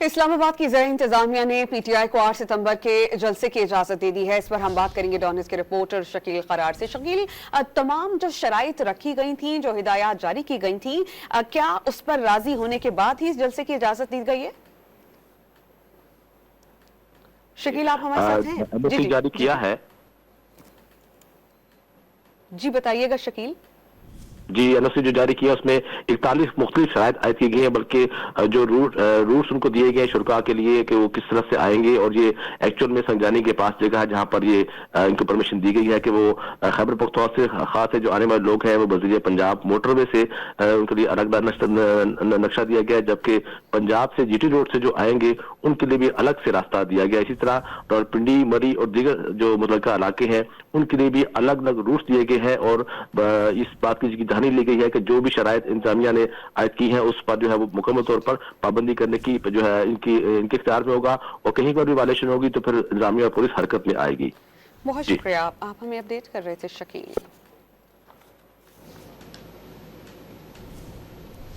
इस्लामाबाद की ज़रा इंतजामिया ने पीटीआई को 8 सितंबर के जलसे की इजाजत दे दी है। इस पर हम बात करेंगे डॉनिस के रिपोर्टर शकील करार से। शकील, तमाम जो शराइत रखी गई थी, जो हिदायत जारी की गई थी, क्या उस पर राजी होने के बाद ही इस जलसे की इजाजत दी गई है? शकील, आप हमारे साथ हैं? जी जारी किया है। जी बताइएगा शकील। जी, एनओसी जो जारी किया उसमें 41 मुख्तलिफ शराइत आयद की गई है, बल्कि जो रूट्स उनको दिए गए शुरका के लिए कि वो किस तरह से आएंगे, और ये एक्चुअल में संजानी के पास जगह है जहां पर ये इनको परमिशन दी गई है कि वो खैबर पख्तूनख्वा से खास है जो आने वाले लोग हैं वो बज़रिया पंजाब मोटरवे से उनके लिए अलग नक्शा दिया गया है, जबकि पंजाब से जीटी रोड से जो आएंगे उनके लिए भी अलग से रास्ता दिया गया। इसी तरह रावलपिंडी, मरी और दीगर जो मुतल्लिका इलाके हैं उनके लिए भी अलग अलग रूट्स दिए गए हैं, और इस बात की ली गई है कि जो भी शराइत इंतजामिया ने आयद की है उस पर जो है वो मुकम्मल तौर पर पाबंदी करने की जो है इनके इख्तियार में होगा, और कहीं पर भी वायलेशन होगी तो फिर इंतजामिया और पुलिस हरकत में आएगी। बहुत शुक्रिया, आप हमें अपडेट कर रहे थे शकील।